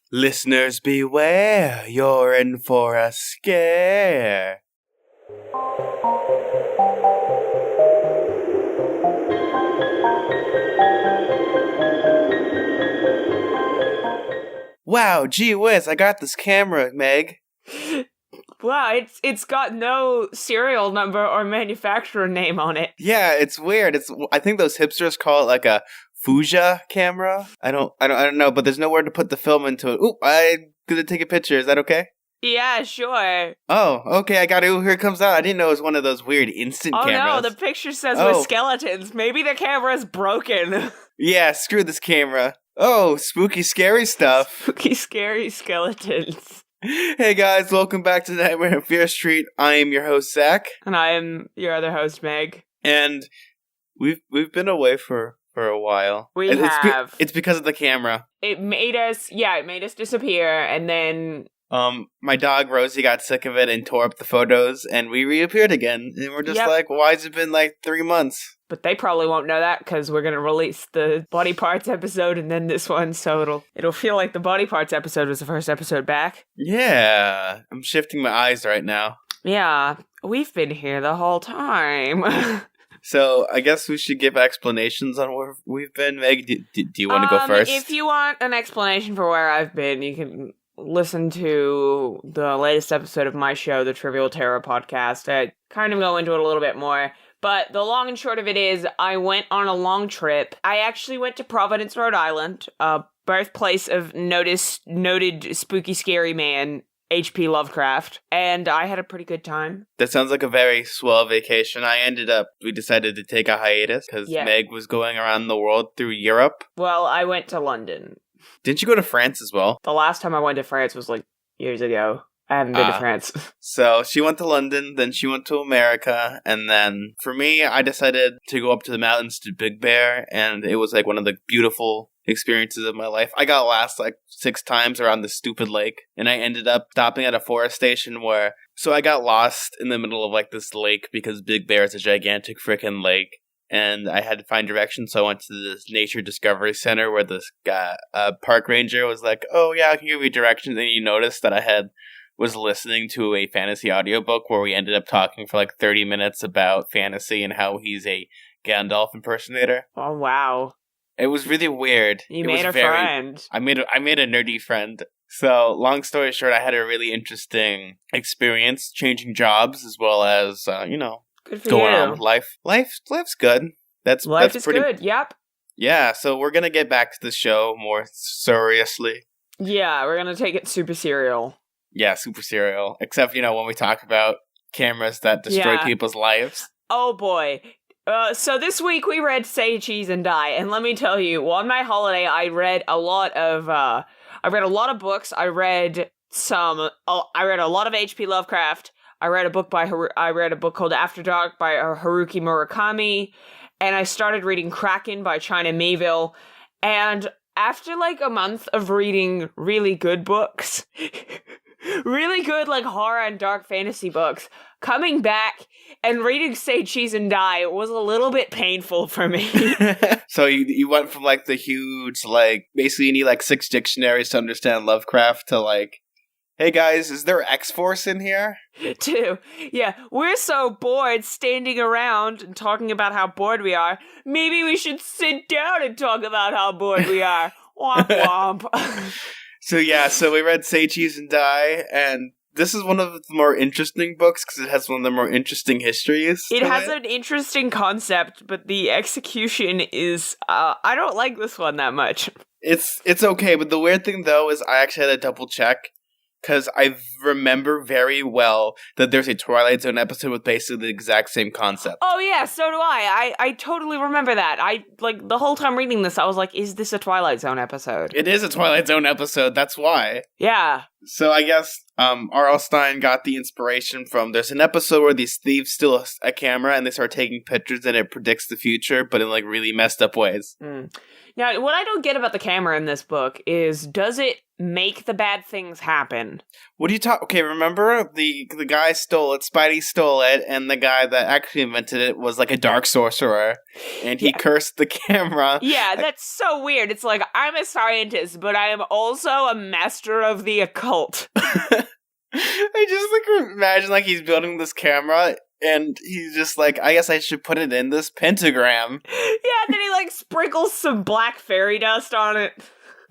Listeners beware, you're in for a scare. Wow, gee whiz, I got this camera, Meg. Wow, it's got no serial number or manufacturer name on it. Yeah, it's weird. I think those hipsters call it like a Fuji camera. I don't know, but there's nowhere to put the film into it. Oop, I'm gonna take a picture. Is that okay? Yeah, sure. Oh, okay, I got it. Ooh, here it comes out. I didn't know it was one of those weird instant cameras. Oh no, the picture says with skeletons. Maybe the camera's broken. Yeah, screw this camera. Oh, spooky, scary stuff. Spooky, scary skeletons. Hey guys, welcome back to Nightmare on Fear Street. I am your host, Zach. And I am your other host, Meg. And we've been away for a while. We have. It's because of the camera. It made us disappear, and then... my dog Rosie got sick of it and tore up the photos, and we reappeared again. And we're just like, why has it been like 3 months? But they probably won't know that, because we're going to release the body parts episode and then this one, so it'll feel like the body parts episode was the first episode back. Yeah. I'm shifting my eyes right now. Yeah, we've been here the whole time. So, I guess we should give explanations on where we've been. Meg, do you want to go first? If you want an explanation for where I've been, you can listen to the latest episode of my show, the Trivial Terror Podcast. I kind of go into it a little bit more. But the long and short of it is, I went on a long trip. I actually went to Providence, Rhode Island, birthplace of noted spooky, scary man, H.P. Lovecraft, and I had a pretty good time. That sounds like a very swell vacation. We decided to take a hiatus because Meg was going around the world through Europe. Well, I went to London. Didn't you go to France as well? The last time I went to France was like years ago. I haven't been to France. So she went to London, then she went to America, and then for me, I decided to go up to the mountains to Big Bear, and it was like one of the beautiful experiences of my life. I got lost like 6 times around this stupid lake, and I ended up stopping at a forest station so I got lost in the middle of like this lake because Big Bear is a gigantic frickin' lake. And I had to find directions, so I went to this nature discovery center where this guy, park ranger was like, oh yeah, I can give you directions, and he noticed that I was listening to a fantasy audiobook where we ended up talking for like 30 minutes about fantasy and how he's a Gandalf impersonator. Oh, wow. It was really weird. You made a friend. I made a nerdy friend. So, long story short, I had a really interesting experience changing jobs as well as, good for going you. on with life. Life's good. Life is good, yep. Yeah, so we're gonna get back to the show more seriously. Yeah, we're gonna take it super serial. Yeah, super serial. Except, when we talk about cameras that destroy people's lives. Oh boy. So this week we read Say Cheese and Die, and let me tell you, on my holiday I read a lot of books. I read a lot of H.P. Lovecraft. I read a book called After Dark by Haruki Murakami, and I started reading Kraken by China Mayville, and after like a month of reading really good books, really good like horror and dark fantasy books, coming back and reading Say Cheese and Die was a little bit painful for me. So you went from like the huge, like, basically you need like 6 dictionaries to understand Lovecraft to like, hey guys, is there X-Force in here? Yeah, we're so bored standing around and talking about how bored we are. Maybe we should sit down and talk about how bored we are. Womp womp. So we read Say Cheese and Die, and this is one of the more interesting books because it has one of the more interesting histories. It has an interesting concept, but the execution is, I don't like this one that much. It's okay, but the weird thing though is I actually had to double check. Because I remember very well that there's a Twilight Zone episode with basically the exact same concept. Oh yeah, so do I. I totally remember that. The whole time reading this, I was like, is this a Twilight Zone episode? It is a Twilight Zone episode, that's why. Yeah. So I guess R.L. Stine got the inspiration from, there's an episode where these thieves steal a camera and they start taking pictures and it predicts the future, but in like really messed up ways. Now, what I don't get about the camera in this book is, does it make the bad things happen? What do you talk? Okay, remember the guy stole it. Spidey stole it, and the guy that actually invented it was like a dark sorcerer, and he cursed the camera. Yeah, that's so weird. It's like, I'm a scientist, but I am also a master of the occult. I just like imagine like he's building this camera. And he's just like, I guess I should put it in this pentagram. Yeah, then he like sprinkles some black fairy dust on it.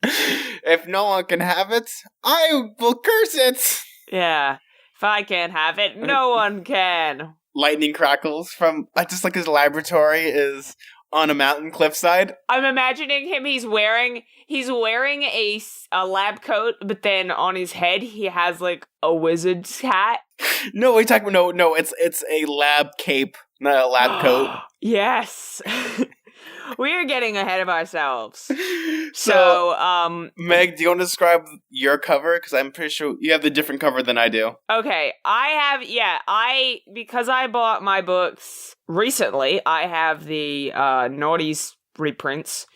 If no one can have it, I will curse it. Yeah, if I can't have it, no one can. Lightning crackles from just like his laboratory is on a mountain cliffside. I'm imagining him. He's wearing a lab coat, but then on his head he has like a wizard's hat. No, what are you talking about? No, it's a lab cape, not a lab coat. Yes. We are getting ahead of ourselves. So, Meg, do you want to describe your cover? Because I'm pretty sure you have the different cover than I do. Okay, because I bought my books recently, I have the Naughties reprints.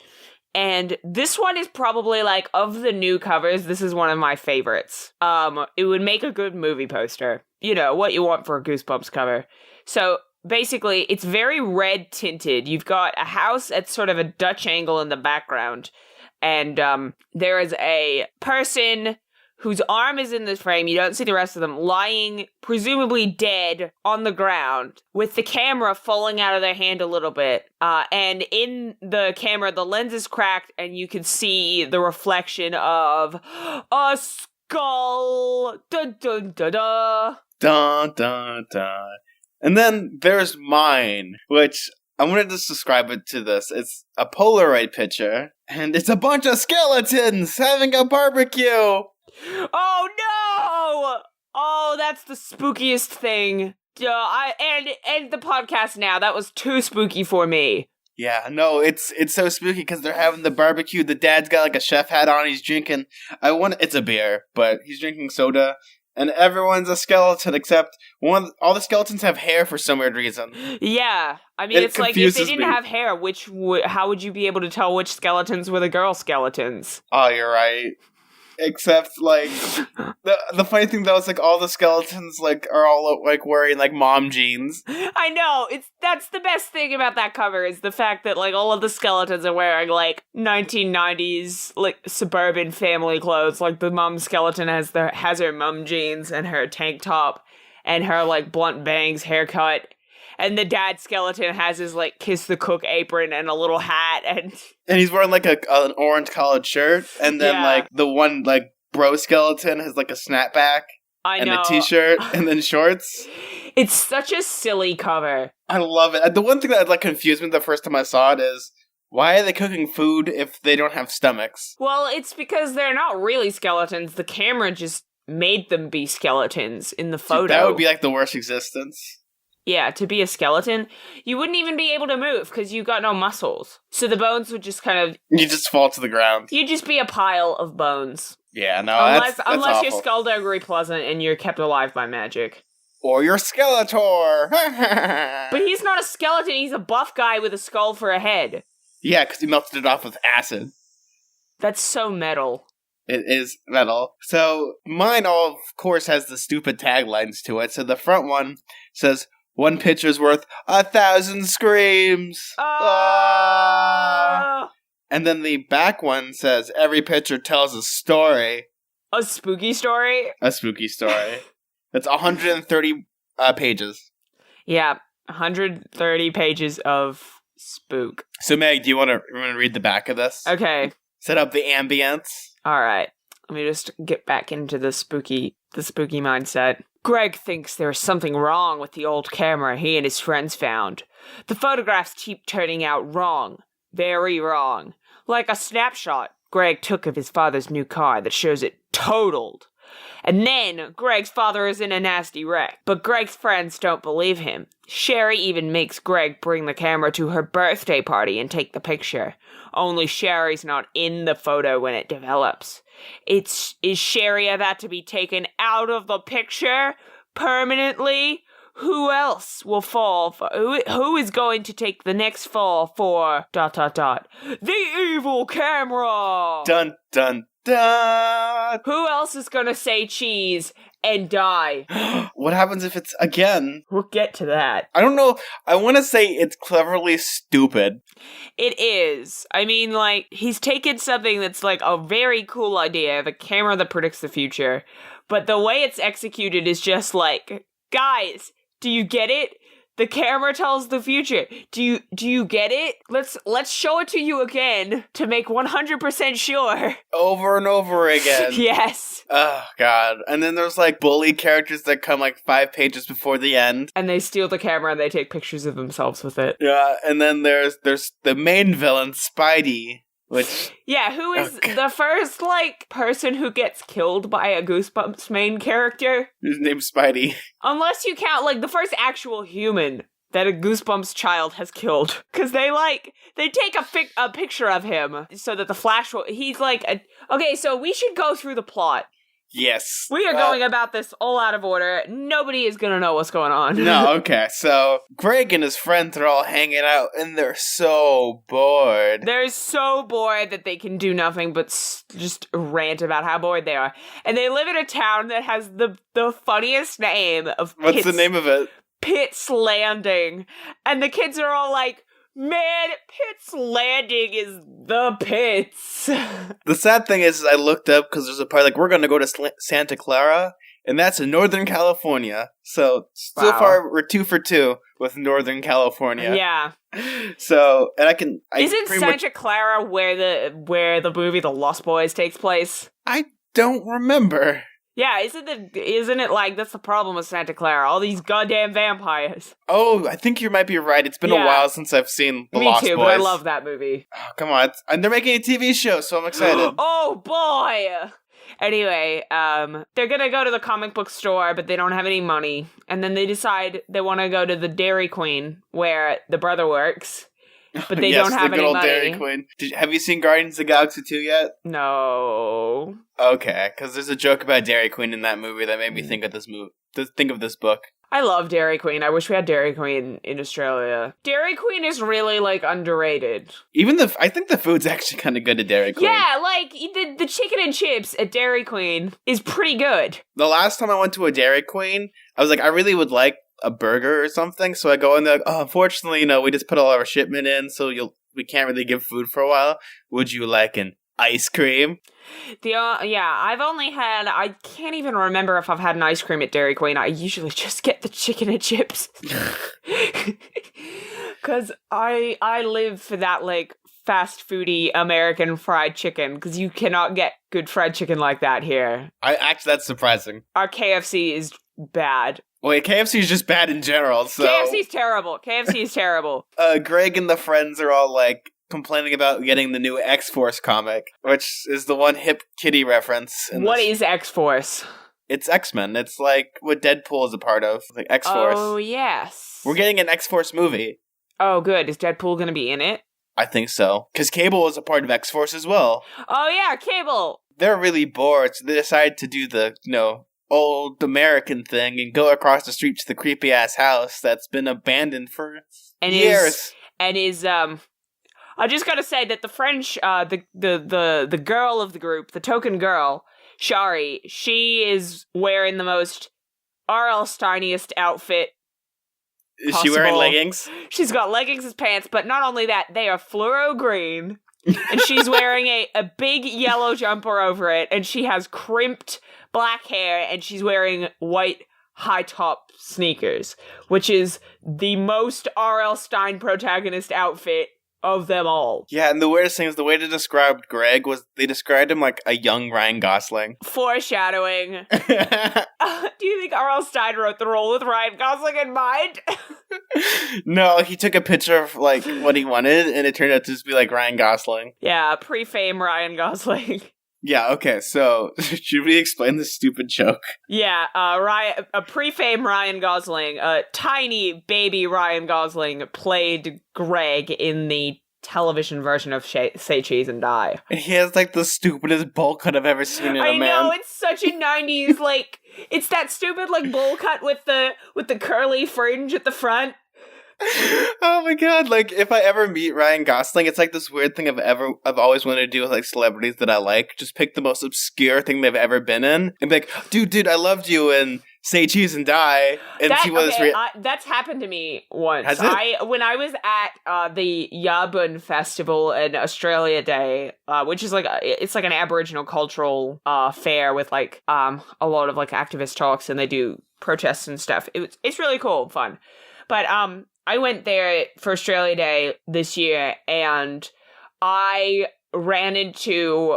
And this one is probably, like, of the new covers, this is one of my favorites. It would make a good movie poster. You know, what you want for a Goosebumps cover. So, basically, it's very red tinted. You've got a house at sort of a Dutch angle in the background. And, there is a person whose arm is in the frame, you don't see the rest of them, lying, presumably dead, on the ground, with the camera falling out of their hand a little bit. And in the camera, the lens is cracked, and you can see the reflection of a skull. Dun dun da da. Dun dun dun. And then there's mine, which I wanted to describe it to this. It's a Polaroid picture, and it's a bunch of skeletons having a barbecue. Oh no! Oh, that's the spookiest thing. And the podcast now, that was too spooky for me. Yeah, no, it's so spooky because they're having the barbecue. The dad's got like a chef hat on. He's drinking. It's a beer, but he's drinking soda, and everyone's a skeleton except all the skeletons have hair for some weird reason. Yeah, I mean, it's like if they didn't have hair, how would you be able to tell which skeletons were the girl skeletons? Oh, you're right. Except, like, the funny thing, though, is, like, all the skeletons, like, are all, like, wearing, like, mom jeans. I know! That's the best thing about that cover, is the fact that, like, all of the skeletons are wearing, like, 1990s, like, suburban family clothes. Like, the mom skeleton has her mom jeans and her tank top and her, like, blunt bangs haircut. And the dad skeleton has his, like, Kiss the Cook apron and a little hat, and he's wearing, like, an orange collared shirt, and then, like, the one, like, bro skeleton has, like, a snapback. And a t-shirt, and then shorts. It's such a silly cover. I love it. The one thing that, like, confused me the first time I saw it is, why are they cooking food if they don't have stomachs? Well, it's because they're not really skeletons. The camera just made them be skeletons in the photo. Dude, that would be, like, the worst existence. Yeah, to be a skeleton, you wouldn't even be able to move because you got no muscles. So the bones would just kind of... You just fall to the ground. You'd just be a pile of bones. Yeah, no, unless that's you're skullduggery pleasant and you're kept alive by magic. Or you're Skeletor! But he's not a skeleton, he's a buff guy with a skull for a head. Yeah, because he melted it off with acid. That's so metal. It is metal. So, mine, of course, has the stupid taglines to it. So the front one says... 1 picture's worth 1,000 screams. And then the back one says every picture tells a story. A spooky story? A spooky story. It's 130 pages. Yeah, 130 pages of spook. So Meg, do you want to read the back of this? Okay. Set up the ambience. All right. Let me just get back into the spooky mindset. Greg thinks there is something wrong with the old camera he and his friends found. The photographs keep turning out wrong. Very wrong. Like a snapshot Greg took of his father's new car that shows it totaled. And then Greg's father is in a nasty wreck. But Greg's friends don't believe him. Sherry even makes Greg bring the camera to her birthday party and take the picture. Only Sherry's not in the photo when it develops. Is Sherry about to be taken out of the picture permanently? who else will fall for, who is going to take the next fall for ... the evil camera. Dun dun dun. Who else is gonna say cheese and die? What happens if it's again? We'll get to that. I don't know. I want to say it's cleverly stupid. It is. I mean, like, he's taken something that's like a very cool idea of a camera that predicts the future, but the way it's executed is just like, guys, do you get it? The camera tells the future. Do you get it? Let's show it to you again to make 100% sure. Over and over again. Yes. Oh, God. And then there's, like, bully characters that come, like, 5 pages before the end. And they steal the camera and they take pictures of themselves with it. Yeah, and then there's the main villain, Spidey, which... Yeah, who is the first, like, person who gets killed by a Goosebumps main character? His name's Spidey. Unless you count, like, the first actual human that a Goosebumps child has killed. Because they take a picture of him so that the Flash will... He's like... Okay, so we should go through the plot. Yes. We are going about this all out of order. Nobody is going to know what's going on. No, okay. So, Greg and his friends are all hanging out, and they're so bored. They're so bored that they can do nothing but just rant about how bored they are. And they live in a town that has the funniest name of What's the name of it? Pitt's Landing. And the kids are all like, man, Pitt's Landing is the pits. The sad thing is I looked up because there's a part like, we're going to go to Santa Clara, and that's in Northern California. So far, we're 2 for 2 with Northern California. Yeah. So, and Isn't Santa Clara where the movie The Lost Boys takes place? I don't remember. Yeah, isn't it like that's the problem with Santa Clara? All these goddamn vampires. Oh, I think you might be right. It's been a while since I've seen The Lost Boys. Me too, but I love that movie. Oh, come on. And they're making a TV show, so I'm excited. Oh, boy! Anyway, they're gonna go to the comic book store, but they don't have any money. And then they decide they want to go to the Dairy Queen, where the brother works. But they don't have any money. Dairy Queen. Have you seen Guardians of the Galaxy 2 yet? No. Okay, because there's a joke about Dairy Queen in that movie that made me think of this this book. I love Dairy Queen. I wish we had Dairy Queen in Australia. Dairy Queen is really, like, underrated. I think the food's actually kind of good at Dairy Queen. Yeah, like, the chicken and chips at Dairy Queen is pretty good. The last time I went to a Dairy Queen, I was like, I really would like a burger or something, so I go in there, like, oh, unfortunately, we just put all our shipment in, so we can't really give food for a while. Would you like an ice cream? I can't even remember if I've had an ice cream at Dairy Queen. I usually just get the chicken and chips. Because I live for that, like, fast foody American fried chicken, because you cannot get good fried chicken like that here. That's surprising. Our KFC is bad. Wait, KFC is just bad in general, so... KFC's terrible. KFC is terrible. Greg and the friends are all, like, complaining about getting the new X-Force comic, which is the one hip kitty reference. What is X-Force? It's X-Men. It's, like, what Deadpool is a part of. Like, X-Force. Oh, yes. We're getting an X-Force movie. Oh, good. Is Deadpool gonna be in it? I think so. Because Cable is a part of X-Force as well. Oh, yeah, Cable! They're really bored, so they decide to do the, old American thing and go across the street to the creepy ass house that's been abandoned for years. I just gotta say that the French, the girl of the group, the token girl, Shari, she is wearing the most R.L. Steiniest outfit Is possible. she wearing leggings? She's got leggings as pants, but not only that, they are fluoro green. And she's wearing a big yellow jumper over it, and she has crimped black hair, and she's wearing white high-top sneakers, which is the most R.L. Stein protagonist outfit of them all. Yeah, and the weirdest thing is the way they described Greg was they described him like a young Ryan Gosling. Foreshadowing. Do you think R.L. Stein wrote the role with Ryan Gosling in mind? No, he took a picture of like what he wanted, and it turned out to just be like Ryan Gosling. Yeah, pre-fame Ryan Gosling. Yeah, okay, so should we explain this stupid joke? Yeah, a pre-fame Ryan Gosling, tiny baby Ryan Gosling played Greg in the television version of Say Cheese and Die. He has, like, the stupidest bowl cut I've ever seen in a man. I know, it's such a 90s, like, it's that stupid, like, bowl cut with the curly fringe at the front. Oh my god, like, if I ever meet Ryan Gosling, it's like this weird thing I've always wanted to do with, like, celebrities that I like. Just pick the most obscure thing they've ever been in, and be like, dude, I loved you, and Say Cheese and Die, and see what that's happened to me once. Has it? When I was at the Yabun Festival in Australia Day, which is it's like an Aboriginal cultural fair with like a lot of like activist talks, and they do protests and stuff. It's really cool and fun. But I went there for Australia Day this year, and I ran into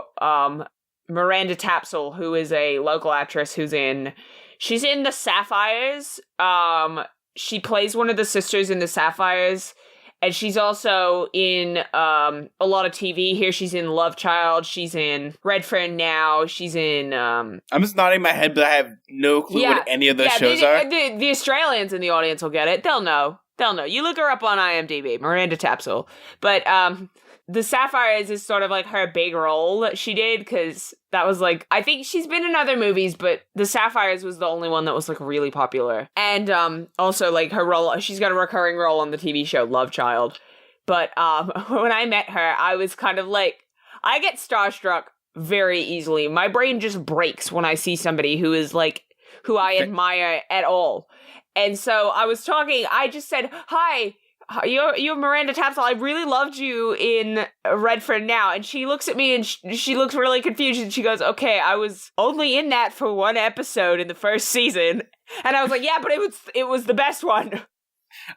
Miranda Tapsell, who is a local actress she's in The Sapphires. She plays one of the sisters in The Sapphires, and she's also in a lot of TV here. She's in Love Child. She's in Redfern Now. She's in... I'm just nodding my head, but I have no clue what any of those shows are. The Australians in the audience will get it. They'll know. You look her up on IMDb, Miranda Tapsell. But The Sapphires is sort of like her big role that she did, because that was like, I think she's been in other movies, but The Sapphires was the only one that was like really popular. And also like her role, she's got a recurring role on the TV show Love Child. But when I met her, I was kind of like, I get starstruck very easily. My brain just breaks when I see somebody who is like, who I admire at all. And so I was talking, I just said, hi, you're Miranda Tapsell. I really loved you in Redfern Now. And she looks at me and she looks really confused. And she goes, okay, I was only in that for one episode in the first season. And I was like, yeah, but it was the best one.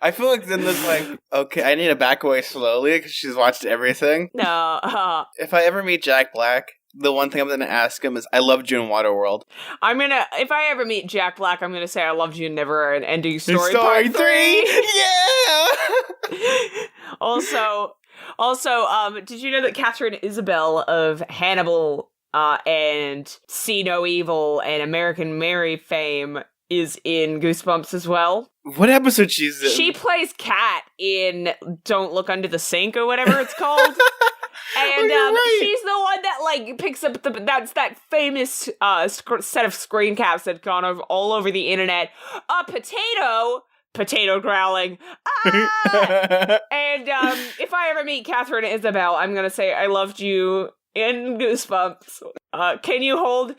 I feel like then there's like, okay, I need to back away slowly because she's watched everything. No. If I ever meet Jack Black, the one thing I'm going to ask him is, I loved you in Waterworld. If I ever meet Jack Black, I'm going to say I loved you in Never an Ending Story Part 3. Yeah! Also, did you know that Catherine Isabel of Hannibal and See No Evil and American Mary fame is in Goosebumps as well? What episode she's in? She plays Kat in Don't Look Under the Sink or whatever it's called. And right. She's the one that like picks up that's that famous set of screen caps that gone all over the internet. A potato growling. Ah! And if I ever meet Catherine Isabel, I'm gonna say I loved you in Goosebumps. Can you hold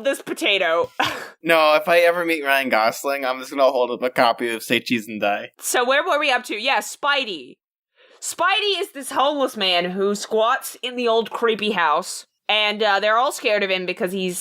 this potato? No, if I ever meet Ryan Gosling, I'm just gonna hold up a copy of Say Cheese and Die. So where were we up to? Yeah, Spidey. Spidey is this homeless man who squats in the old creepy house, and they're all scared of him because he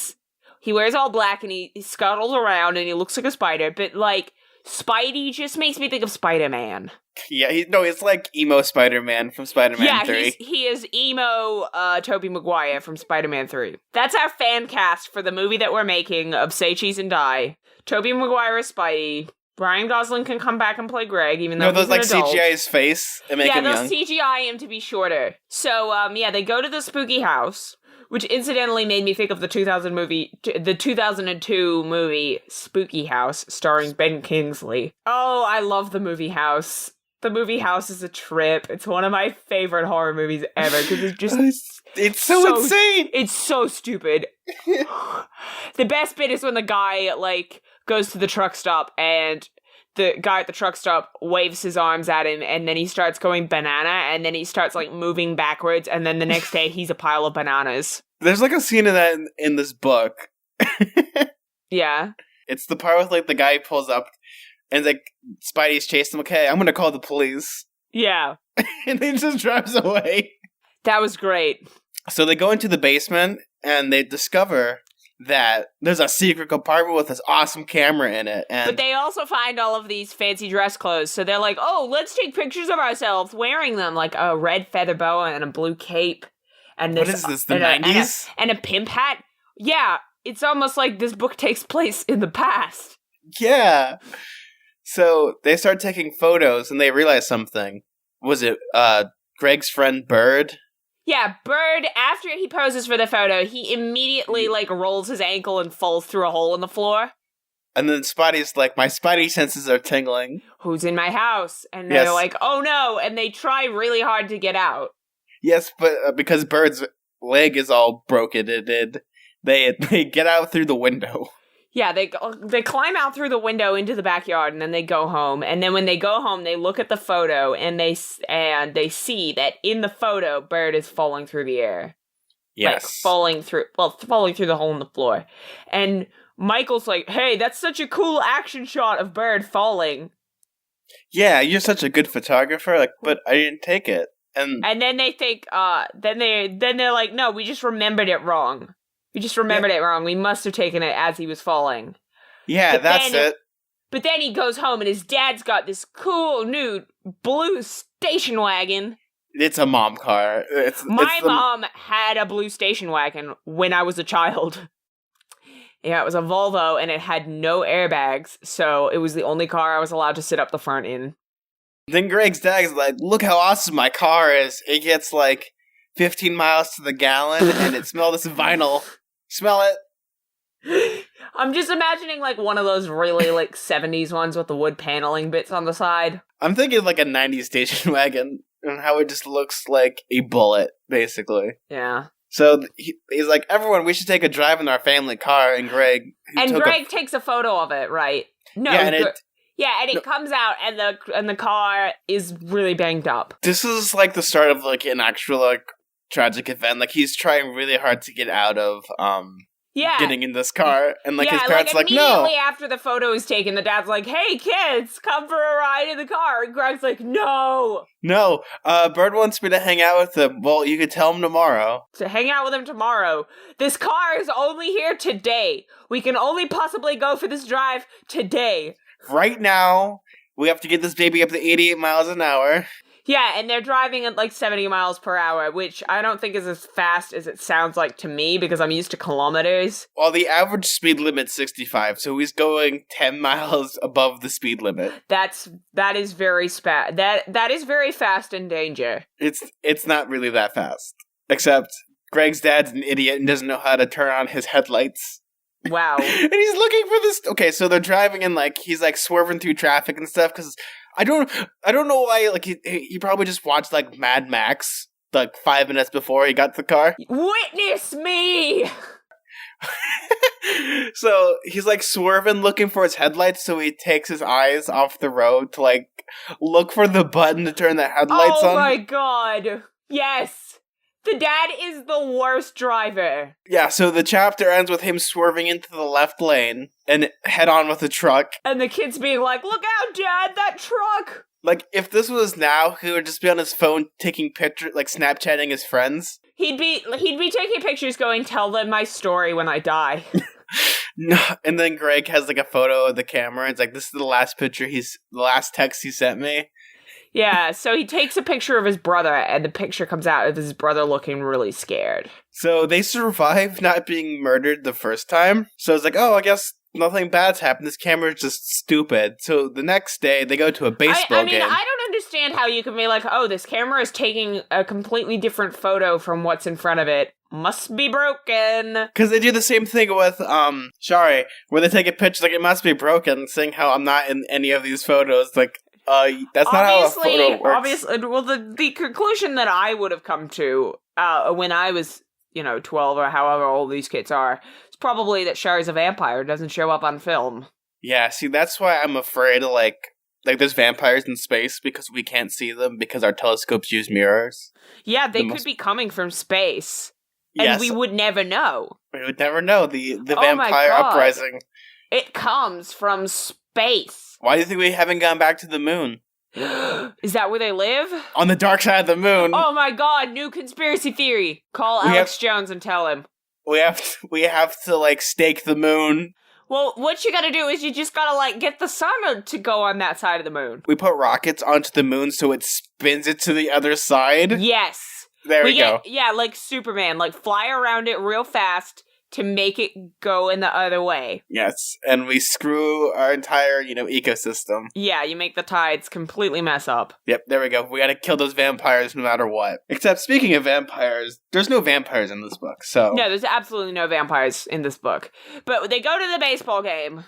wears all black and he scuttles around and he looks like a spider, but like, Spidey just makes me think of Spider-Man. Yeah, it's like emo Spider-Man from Spider-Man 3. Yeah, he is emo Tobey Maguire from Spider-Man 3. That's our fan cast for the movie that we're making of Say Cheese and Die. Tobey Maguire is Spidey. Ryan Gosling can come back and play Greg, even though he's an adult. CGI his face and make him young. Yeah, they'll CGI him to be shorter. So, they go to the spooky house, which incidentally made me think of the 2002 movie Spooky House, starring Ben Kingsley. Oh, I love the movie House. The movie House is a trip. It's one of my favorite horror movies ever, because it's just... It's so insane! It's so stupid. The best bit is when the guy, like, goes to the truck stop, and the guy at the truck stop waves his arms at him, and then he starts going banana, and then he starts, like, moving backwards, and then the next day he's a pile of bananas. There's, like, a scene of that in this book. Yeah. It's the part with, like, the guy pulls up, and, like, Spidey's chasing him, okay, I'm gonna call the police. Yeah. And then he just drives away. That was great. So they go into the basement, and they discover that there's a secret compartment with this awesome camera in it. But they also find all of these fancy dress clothes, so they're like, oh, let's take pictures of ourselves wearing them, like a red feather boa and a blue cape. And this, what is this, the 90s? And a pimp hat? Yeah, it's almost like this book takes place in the past. Yeah. So they start taking photos, and they realize something. Was it Greg's friend Bird? Yeah, Bird, after he poses for the photo, he immediately, like, rolls his ankle and falls through a hole in the floor. And then Spidey's like, my Spidey senses are tingling. Who's in my house? And they're like, oh no, and they try really hard to get out. Yes, but because Bird's leg is all broken, they get out through the window. Yeah, they climb out through the window into the backyard, and then they go home. And then when they go home, they look at the photo, and they see that in the photo, Bird is falling through the air. Yes, like falling through the hole in the floor. And Michael's like, "Hey, that's such a cool action shot of Bird falling." Yeah, you're such a good photographer. Like, but I didn't take it. And then they think, then they're like, "No, we just remembered it wrong. We just remembered it wrong. We must have taken it as he was falling." Yeah, that's it. But then he goes home and his dad's got this cool new blue station wagon. It's a mom car. My mom had a blue station wagon when I was a child. Yeah, it was a Volvo and it had no airbags, so it was the only car I was allowed to sit up the front in. Then Greg's dad is like, look how awesome my car is. It gets like 15 miles to the gallon and it smells this vinyl. Smell it. I'm just imagining like one of those really like 70s ones with the wood paneling bits on the side. I'm thinking like a 90s station wagon and how it just looks like a bullet, basically. Yeah. So he's like, everyone, we should take a drive in our family car. And Greg... Greg takes a photo of it, right? No, yeah, and it comes out and the car is really banged up. This is like the start of like an actual like tragic event. Like he's trying really hard to get out of getting in this car, and like his parents like no. Immediately after the photo is taken, the dad's like, "Hey kids, come for a ride in the car." And Greg's like, "No, Bird wants me to hang out with him." Well, you could tell him tomorrow. To hang out with him tomorrow. This car is only here today. We can only possibly go for this drive today. Right now, we have to get this baby up to 88 miles an hour. Yeah, and they're driving at like 70 miles per hour, which I don't think is as fast as it sounds like to me because I'm used to kilometers. Well, the average speed limit's 65, so he's going 10 miles above the speed limit. That is very that is very fast in danger. It's not really that fast. Except Greg's dad's an idiot and doesn't know how to turn on his headlights. Wow. And he's looking for this. Okay, so they're driving and like he's like swerving through traffic and stuff because I don't know why. Like he probably just watched like Mad Max like 5 minutes before he got the car. Witness me. So he's like swerving, looking for his headlights. So he takes his eyes off the road to like look for the button to turn the headlights on. Oh my god! Yes. The dad is the worst driver. Yeah, so the chapter ends with him swerving into the left lane and head on with the truck. And the kid's being like, "Look out, Dad, that truck!" Like, if this was now, he would just be on his phone taking pictures, like Snapchatting his friends. He'd be taking pictures going, "Tell them my story when I die." No, and then Greg has like a photo of the camera. It's like, this is the last the last text he sent me. Yeah, so he takes a picture of his brother, and the picture comes out of his brother looking really scared. So they survive not being murdered the first time. So it's like, oh, I guess nothing bad's happened. This camera's just stupid. So the next day, they go to a baseball game. I don't understand how you can be like, oh, this camera is taking a completely different photo from what's in front of it. Must be broken. Because they do the same thing with, Shari, where they take a picture like, it must be broken, saying how I'm not in any of these photos. Like, that's not how a photo works. Obviously, well, the conclusion that I would have come to when I was, 12 or however old these kids are, is probably that Shari's a vampire, doesn't show up on film. Yeah, see, that's why I'm afraid of, like there's vampires in space because we can't see them because our telescopes use mirrors. Yeah, they could be coming from space, and we would never know. We would never know. The vampire uprising. It comes from space. Why do you think we haven't gone back to the moon? Is that where they live? On the dark side of the moon. Oh my god, new conspiracy theory. Call Alex Jones and tell him. We have to like stake the moon. Well, what you gotta do is you just gotta like get the sun to go on that side of the moon. We put rockets onto the moon so it spins it to the other side? Yes. There we go. Yeah, like Superman, like fly around it real fast, to make it go in the other way. Yes, and we screw our entire, ecosystem. Yeah, you make the tides completely mess up. Yep, there we go. We gotta kill those vampires no matter what. Except, speaking of vampires, there's no vampires in this book, so... No, there's absolutely no vampires in this book. But they go to the baseball game.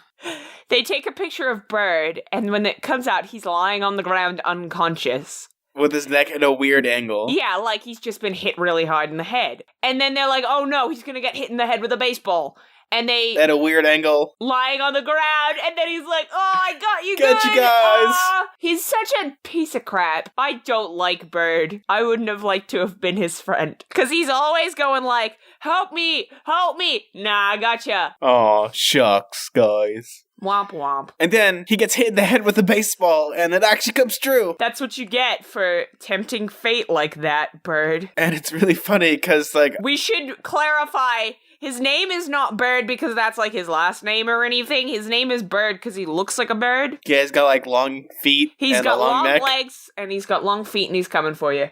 They take a picture of Bird, and when it comes out, he's lying on the ground unconscious. With his neck at a weird angle. Yeah, like he's just been hit really hard in the head. And then they're like, oh no, he's gonna get hit in the head with a baseball. And they... At a weird angle. Lying on the ground, and then he's like, oh, I got you Got good! you guys! He's such a piece of crap. I don't like Bird. I wouldn't have liked to have been his friend. Because he's always going like, help me! Nah, I gotcha. Aw, shucks, guys. Womp womp. And then he gets hit in the head with a baseball, and it actually comes true. That's what you get for tempting fate like that, Bird. And it's really funny, because, We should clarify, his name is not Bird because that's, his last name or anything. His name is Bird because he looks like a bird. Yeah, he's got, long feet He's and got a long neck. legs, and he's got long feet, and he's coming for you.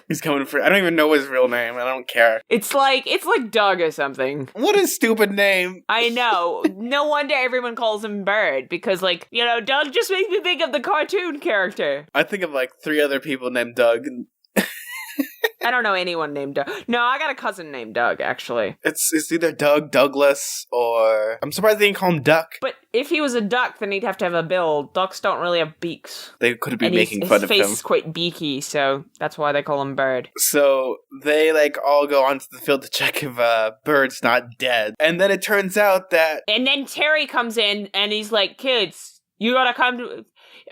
He's coming for... I don't even know his real name. I don't care. It's like Doug or something. What a stupid name. I know. No wonder everyone calls him Bird, because, Doug just makes me think of the cartoon character. I think of, 3 other people named Doug. I don't know anyone named Doug. No, I got a cousin named Doug, actually. It's either Doug, Douglas, or... I'm surprised they didn't call him Duck. But if he was a duck, then he'd have to have a bill. Ducks don't really have beaks. They could be making His fun of him. face is quite beaky, so that's why they call him Bird. So they, all go onto the field to check if Bird's not dead. And then it turns out that... And then Terry comes in, and he's like, kids, you gotta come to...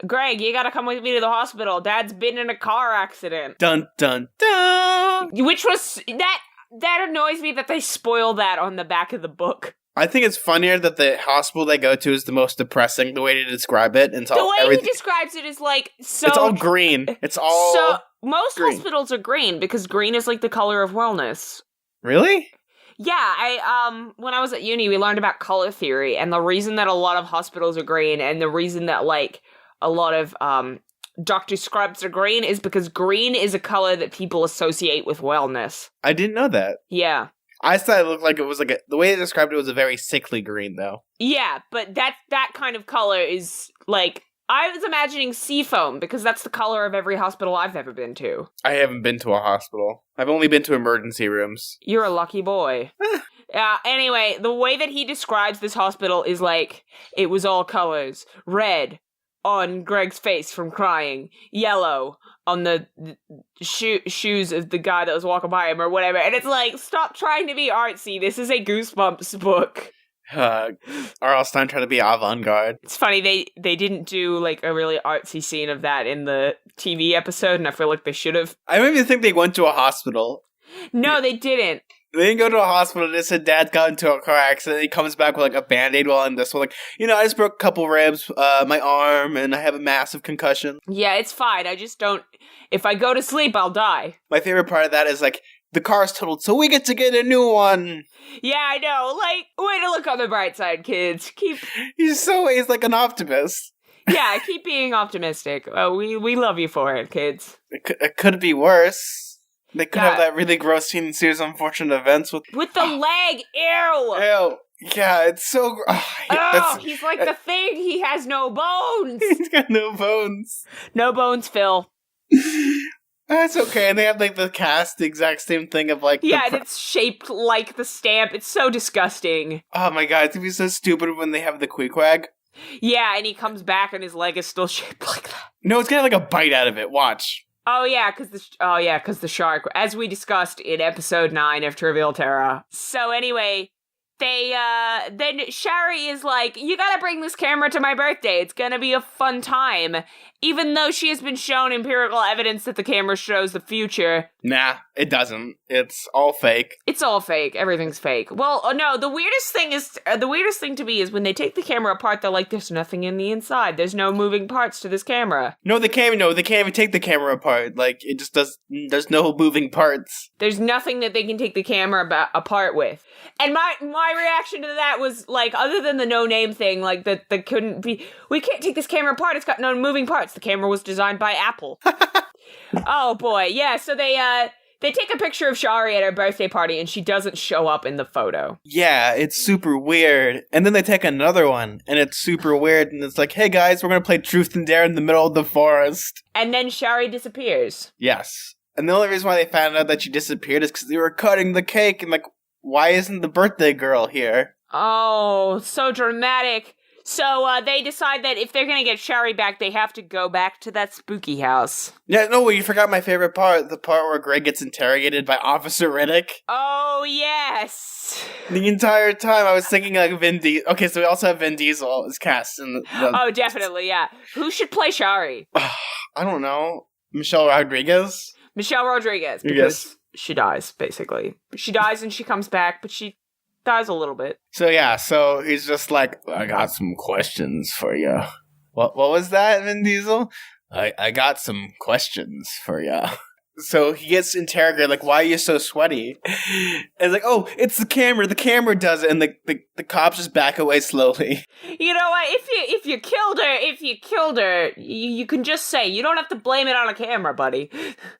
Greg, you gotta come with me to the hospital. Dad's been in a car accident. Dun, dun, dun! Which was... That annoys me that they spoil that on the back of the book. I think it's funnier that the hospital they go to is the most depressing, the way to describe it. And the way he describes it is so... It's all green. It's all So, most green. hospitals are green, because green is the color of wellness. Really? Yeah, when I was at uni, we learned about color theory, and the reason that a lot of hospitals are green, and the reason that, a lot of, Dr. Scrubs are green is because green is a color that people associate with wellness. I didn't know that. Yeah. I thought it looked like it was the way they described it was a very sickly green, though. Yeah, but that kind of color is, I was imagining seafoam, because that's the color of every hospital I've ever been to. I haven't been to a hospital. I've only been to emergency rooms. You're a lucky boy. Anyway, the way that he describes this hospital is it was all colors. Red on Greg's face from crying. Yellow on the shoes of the guy that was walking by him or whatever. And it's stop trying to be artsy. This is a Goosebumps book. Or else I'm trying to be avant-garde. It's funny, they didn't do a really artsy scene of that in the TV episode, and I feel like they should have. I don't even think they went to a hospital. No, they didn't. They didn't go to a hospital. They said Dad got into a car accident. He comes back with a Band-Aid while in this one. I just broke a couple ribs, my arm, and I have a massive concussion. Yeah, it's fine. I just don't... If I go to sleep, I'll die. My favorite part of that is the car's totaled, so we get to get a new one. Yeah, I know. Way to look on the bright side, kids. He's like an optimist. Yeah, keep being optimistic. We love you for it, kids. It could be worse. They could have that really gross scene in Series of Unfortunate Events with the leg. Ew. Ew. Yeah, it's so... He's like the Thing. He has no bones. He's got no bones. No bones, Phil. That's okay. And they have the cast, the exact same thing of Yeah, and it's shaped like the stamp. It's so disgusting. Oh my god, it's gonna be so stupid when they have the Queequeg. Yeah, and he comes back and his leg is still shaped like that. No, it's gonna have a bite out of it. Watch. Oh yeah, because the shark, as we discussed in episode 9 of Trivial Terror. So anyway, then Shari is you gotta bring this camera to my birthday. It's gonna be a fun time. Even though she has been shown empirical evidence that the camera shows the future. Nah, it doesn't. It's all fake. It's all fake. Everything's fake. Well, no, the weirdest thing to me is when they take the camera apart, they're there's nothing in the inside. There's no moving parts to this camera. No, they can't even take the camera apart. It just there's no moving parts. There's nothing that they can take the camera apart with. And my reaction to that was, other than the no-name thing, that couldn't be, we can't take this camera apart, it's got no moving parts. The camera was designed by Apple. Oh boy, yeah, so they They take a picture of Shari at her birthday party, and she doesn't show up in the photo. Yeah, it's super weird. And then they take another one, and it's super weird, and it's like, hey guys, we're gonna play Truth and Dare in the middle of the forest. And then Shari disappears. Yes. And the only reason why they found out that she disappeared is because they were cutting the cake, and like, why isn't the birthday girl here? Oh, so dramatic. So they decide that if they're going to get Shari back, they have to go back to that spooky house. Yeah, no, you forgot my favorite part. The part where Greg gets interrogated by Officer Riddick. Oh, yes. The entire time I was thinking like Vin Diesel. Okay, so we also have Vin Diesel as cast. Oh, definitely, yeah. Who should play Shari? I don't know. Michelle Rodriguez? Michelle Rodriguez, because she dies, basically. She dies and she comes back, but she dies a little bit. So he's just like, I got some questions for you. What was that, Vin Diesel? I got some questions for you. So he gets interrogated, like, why are you so sweaty? And it's like, oh, it's the camera does it, and the cops just back away slowly. You know what, if you killed her, you can just say, you don't have to blame it on a camera, buddy.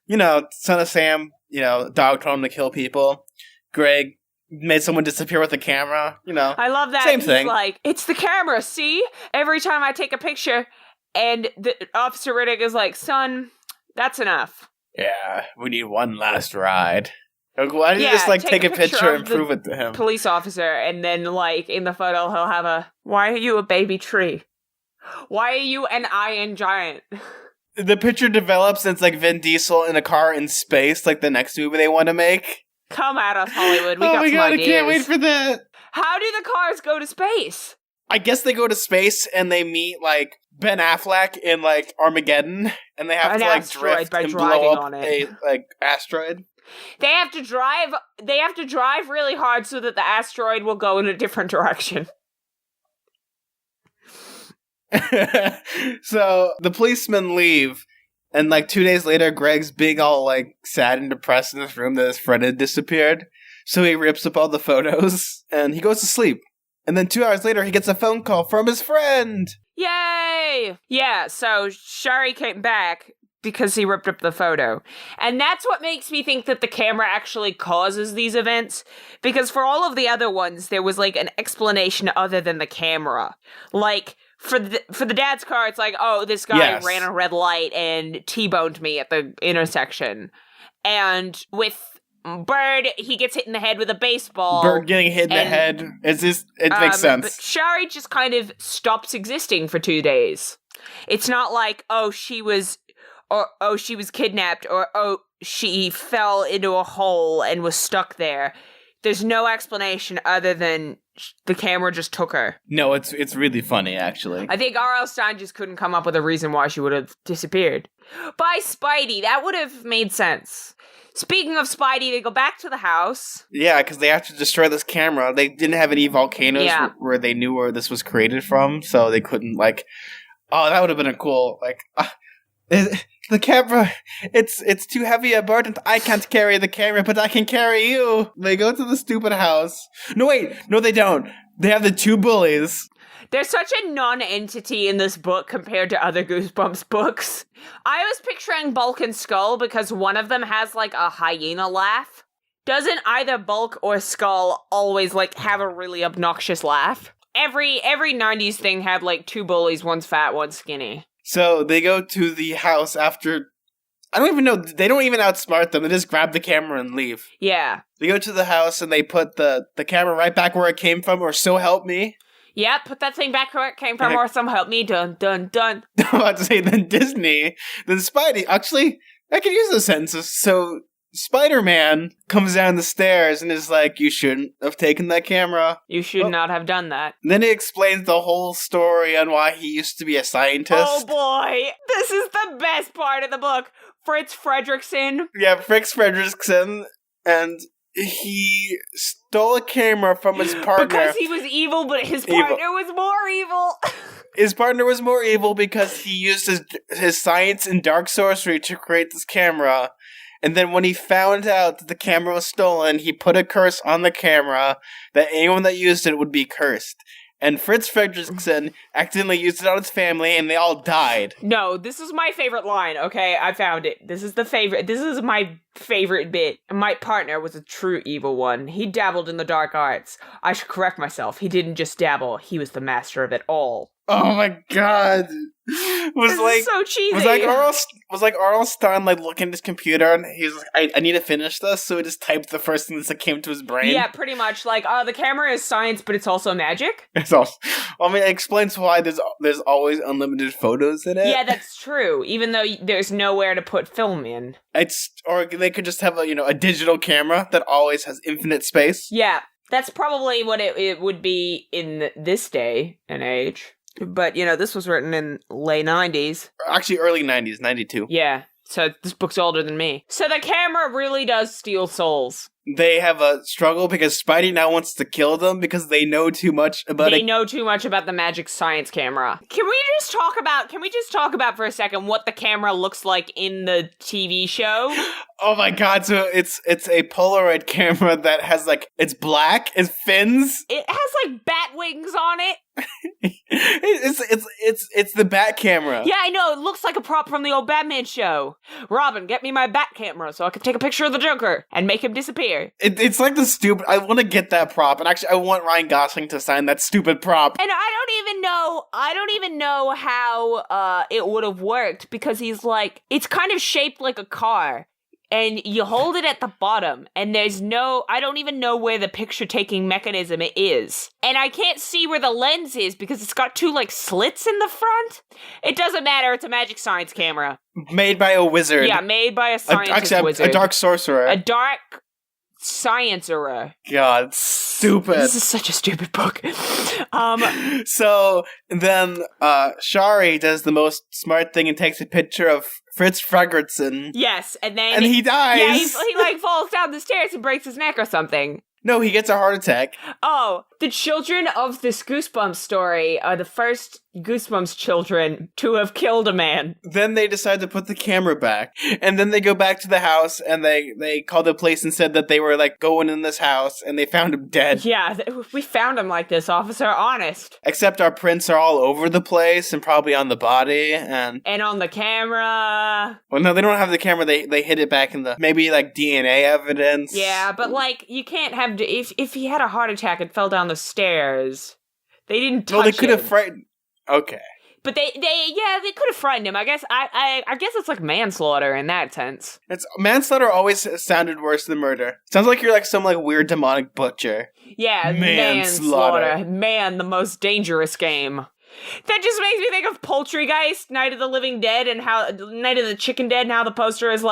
You know, Son of Sam, dog told him to kill people. Greg made someone disappear with a camera, I love that. Same thing. Like, it's the camera, see? Every time I take a picture, and the Officer Riddick is like, son, that's enough. Yeah, we need one last ride. Like, why don't you just, take a picture and prove it to him? Police officer, and then, in the photo, he'll have why are you a baby tree? Why are you an iron giant? The picture develops, and it's like Vin Diesel in a car in space, like the next movie they want to make. Come at us, Hollywood. We got some God, ideas. I can't wait for that. How do the cars go to space? I guess they go to space and they meet, Ben Affleck in, Armageddon, and they have to, drift and blow up a, asteroid. They have to drive really hard so that the asteroid will go in a different direction. So, the policemen leave, and, 2 days later, Greg's being all, sad and depressed in this room that his friend had disappeared. So he rips up all the photos, and he goes to sleep. And then 2 hours later, he gets a phone call from his friend! Yay! Yeah, so Shari came back because he ripped up the photo. And that's what makes me think that the camera actually causes these events. Because for all of the other ones, there was, an explanation other than the camera. For the dad's car, it's like, oh, this guy ran a red light and T-boned me at the intersection. And with Bird, he gets hit in the head with a baseball. Bird getting hit in the head. It makes sense. But Shari just kind of stops existing for 2 days. It's not like, she was kidnapped, or she fell into a hole and was stuck there. There's no explanation other than the camera just took her. No, it's really funny, actually. I think R.L. Stine just couldn't come up with a reason why she would have disappeared. By Spidey, that would have made sense. Speaking of Spidey, they go back to the house. Yeah, because they have to destroy this camera. They didn't have any volcanoes where they knew where this was created from, so they couldn't, that would have been a cool, the camera, it's too heavy a burden. I can't carry the camera, but I can carry you. They go to the stupid house. No, wait. No, they don't. They have the two bullies. There's such a non-entity in this book compared to other Goosebumps books. I was picturing Bulk and Skull because one of them has, a hyena laugh. Doesn't either Bulk or Skull always, have a really obnoxious laugh? Every 90s thing had, two bullies, one's fat, one's skinny. So they go to the house after... I don't even know. They don't even outsmart them. They just grab the camera and leave. Yeah. They go to the house and they put the camera right back where it came from, or so help me. Yeah, put that thing back where it came from, or some help me. Dun, dun, dun. I'm about to say, then Disney, then Spidey. Actually, I could use those sentences. So Spider-Man comes down the stairs and is like, you shouldn't have taken that camera. You should not have done that. And then he explains the whole story on why he used to be a scientist. Oh boy, this is the best part of the book. Fritz Fredrickson. Yeah, Fritz Fredrickson. And he stole a camera from his partner. Because he was evil, but his partner was more evil. His partner was more evil because he used his science and dark sorcery to create this camera. And then when he found out that the camera was stolen, he put a curse on the camera that anyone that used it would be cursed. and Fritz Fredrickson accidentally used it on his family, and they all died. No, this is my favorite line, okay? I found it. This is my favorite bit. My partner was a true evil one. He dabbled in the dark arts. I should correct myself. He didn't just dabble. He was the master of it all. Oh my god. Was this like is so cheesy. Was like R.L. Stein like looking at his computer and he's like, I need to finish this, so he just typed the first thing that came to his brain. Yeah, pretty much. Like, the camera is science, but it's also magic. It's also, I mean, it explains why there's always unlimited photos in it. Yeah, that's true. Even though there's nowhere to put film in. Or they could just have a digital camera that always has infinite space. Yeah, that's probably what it would be in this day and age. But, this was written in late 90s. Actually, early 90s, 92. Yeah, so this book's older than me. So the camera really does steal souls. They have a struggle because Spidey now wants to kill them because they know too much about They know too much about the magic science camera. Can we just talk about for a second what the camera looks like in the TV show? Oh my god, so it's a Polaroid camera that has it's black, it's fins. It has bat wings on it. it's the Bat camera. Yeah, I know, it looks like a prop from the old Batman show. Robin, get me my Bat camera so I can take a picture of the Joker and make him disappear. It's like the stupid. I want to get that prop, and actually, I want Ryan Gosling to sign that stupid prop. And I don't even know how it would have worked because it's kind of shaped like a car. And you hold it at the bottom, and I don't even know where the picture-taking mechanism is. And I can't see where the lens is because it's got two, slits in the front. It doesn't matter, it's a magic science camera. Made by a wizard. Yeah, made by a scientist wizard. A dark sorcerer. A dark sciencerer. God, stupid. This is such a stupid book. So then Shari does the most smart thing and takes a picture of Fritz Fredrickson. Yes, and he dies. Yeah, he falls down the stairs and breaks his neck or something. No, he gets a heart attack. Oh, the children of this Goosebumps story are the first Goosebumps children to have killed a man. Then they decide to put the camera back. And then they go back to the house and they called the police and said that they were going in this house and they found him dead. Yeah, we found him like this, officer, honest. Except our prints are all over the place and probably on the body and on the camera. Well, no, they don't have the camera. They hid it back in the maybe DNA evidence. Yeah, but you can't have if he had a heart attack and fell down the stairs. They didn't touch him. Well, they could have frightened. Okay. But they could have frightened him. I guess I guess it's like manslaughter in that sense. Manslaughter always sounded worse than murder. Sounds like you're some weird demonic butcher. Yeah, manslaughter. Man, the most dangerous game. That just makes me think of Poultrygeist, Night of the Living Dead, and how Night of the Chicken Dead, and how the poster is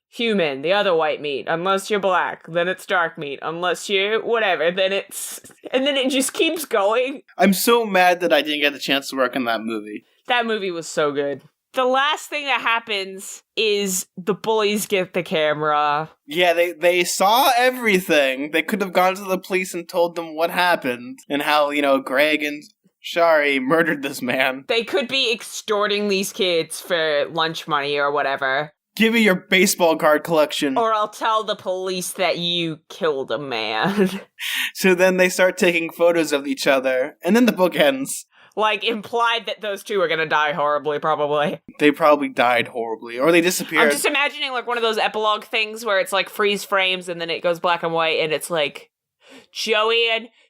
human, the other white meat. Unless you're black, then it's dark meat. Unless you're whatever, then it's... And then it just keeps going. I'm so mad that I didn't get the chance to work on that movie. That movie was so good. The last thing that happens is the bullies get the camera. Yeah, they saw everything. They could have gone to the police and told them what happened. And how, Greg and Shari murdered this man. They could be extorting these kids for lunch money or whatever. Give me your baseball card collection. Or I'll tell the police that you killed a man. So then they start taking photos of each other, and then the book ends. Implied that those two are gonna die horribly, probably. They probably died horribly, or they disappeared. I'm just imagining, one of those epilogue things where it's, freeze frames, and then it goes black and white, and it's,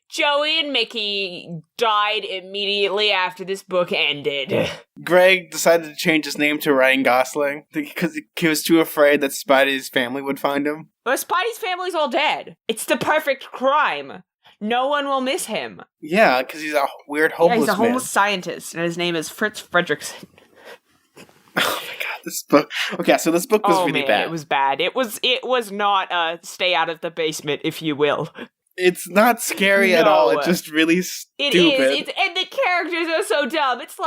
Joey and Mickey died immediately after this book ended. Greg decided to change his name to Ryan Gosling because he was too afraid that Spidey's family would find him. But Spidey's family's all dead. It's the perfect crime. No one will miss him. Yeah, because he's a weird homeless man. Yeah, he's a homeless scientist, and his name is Fritz Fredrickson. Oh my god, this book... Okay, so this book was really bad. It was bad. It was not stay out of the basement, if you will. It's not scary at all. It's just really stupid. It is. And the characters are so dumb. It's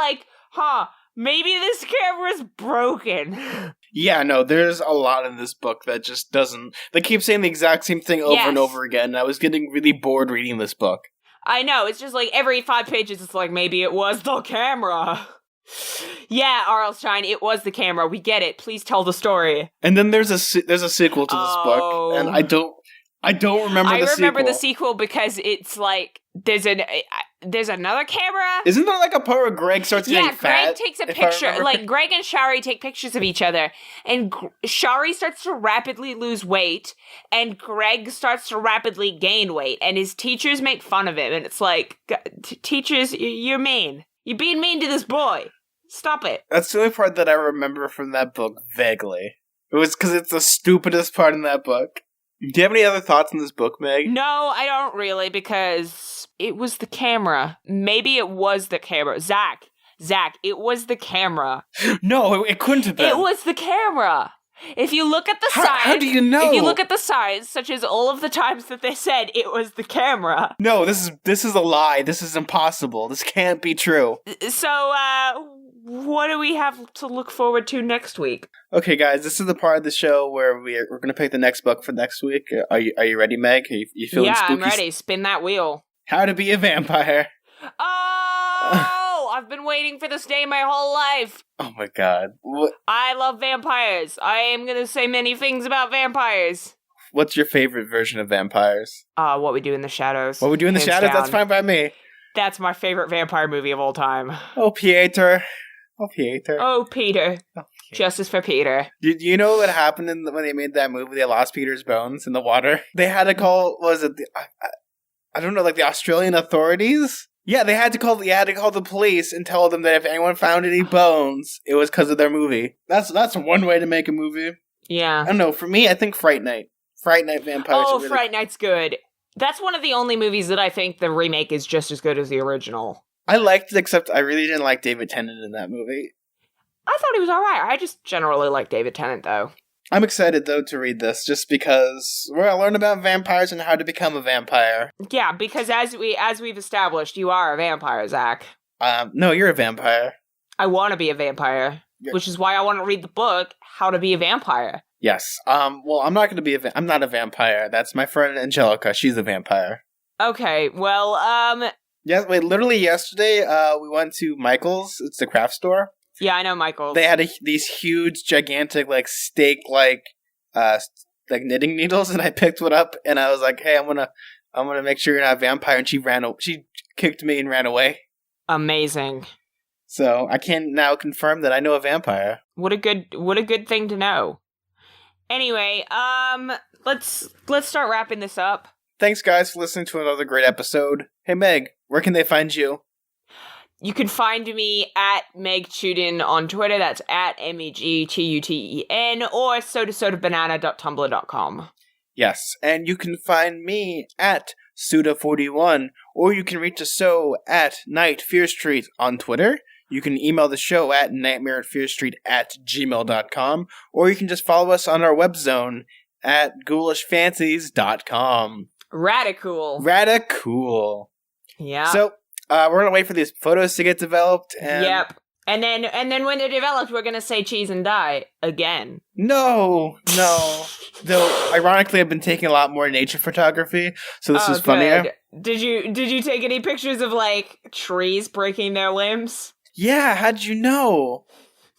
maybe this camera's broken. Yeah, no, there's a lot in this book that just doesn't... They keep saying the exact same thing over and over again, and I was getting really bored reading this book. I know, it's just every 5 pages, it's maybe it was the camera. Yeah, R.L. Stein, it was the camera. We get it. Please tell the story. And then there's a sequel to this book, and I don't remember the sequel. I remember the sequel because it's there's there's another camera. Isn't there like a part where Greg starts getting fat? Yeah, Greg takes a picture. Like, Greg and Shari take pictures of each other, and Shari starts to rapidly lose weight, and Greg starts to rapidly gain weight, and his teachers make fun of him, and it's like, teachers, you're mean. You're being mean to this boy. Stop it. That's the only part that I remember from that book vaguely. It was because it's the stupidest part in that book. Do you have any other thoughts on this book, Meg? No, I don't really, because it was the camera. Maybe it was the camera. Zach, it was the camera. No, it couldn't have been. It was the camera. If you look at the signs... How do you know? If you look at the signs, such as all of the times that they said it was the camera. No, this is a lie. This is impossible. This can't be true. So, what do we have to look forward to next week? Okay, guys, this is the part of the show where we're going to pick the next book for next week. Are you ready, Meg? Are you feeling spooky? Yeah, I'm ready. Spin that wheel. How to Be a Vampire. Oh, I've been waiting for this day my whole life. Oh my god. What? I love vampires. I am going to say many things about vampires. What's your favorite version of vampires? What We Do in the Shadows. What We Do in the Shadows? Down. That's fine by me. That's my favorite vampire movie of all time. Oh, Peter. Oh, Peter. Oh, Peter. Justice for Peter. You know what happened when they made that movie? They lost Peter's bones in the water. They had to call, I don't know, like the Australian authorities? Yeah, they had to call the police and tell them that if anyone found any bones, it was because of their movie. That's one way to make a movie. Yeah. I don't know. For me, I think Fright Night. Fright Night vampires. Oh, really... Fright Night's good. That's one of the only movies that I think the remake is just as good as the original. I liked it, except I really didn't like David Tennant in that movie. I thought he was alright. I just generally like David Tennant, though. I'm excited, though, to read this, just because we're going to learn about vampires and how to become a vampire. Yeah, because as we've established, you are a vampire, Zach. No, you're a vampire. I want to be a vampire, which is why I want to read the book, How to Be a Vampire. Yes. Well, I'm not going to be I'm not a vampire. That's my friend Angelica. She's a vampire. Okay, well, Yeah, wait, literally yesterday, we went to Michael's. It's the craft store. Yeah, I know Michael's. They had these huge, gigantic, like, steak-like, knitting needles, and I picked one up, and I was like, hey, I'm gonna make sure you're not a vampire, and she kicked me and ran away. Amazing. So, I can now confirm that I know a vampire. What a good thing to know. Anyway, let's start wrapping this up. Thanks, guys, for listening to another great episode. Hey, Meg, where can they find you? You can find me at Meg Tuden on Twitter. That's at MEGTUTEN or sodasodabanana.tumblr.com. Yes, and you can find me at Suda41, or you can reach the show at Night Fear Street on Twitter. You can email the show at nightmarefearstreet@gmail.com, or you can just follow us on our web zone at ghoulishfancies.com. Radicool. Yeah. So, we're going to wait for these photos to get developed. And yep. And then when they're developed, we're going to say cheese and die again. No. Though, ironically, I've been taking a lot more nature photography, so this is funnier. Did you take any pictures of, like, trees breaking their limbs? Yeah, how did you know?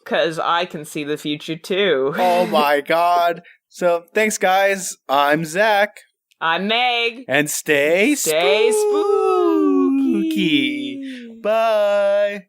Because I can see the future, too. Oh my god. So, thanks, guys. I'm Zach. I'm Meg. And stay spooky. Bye.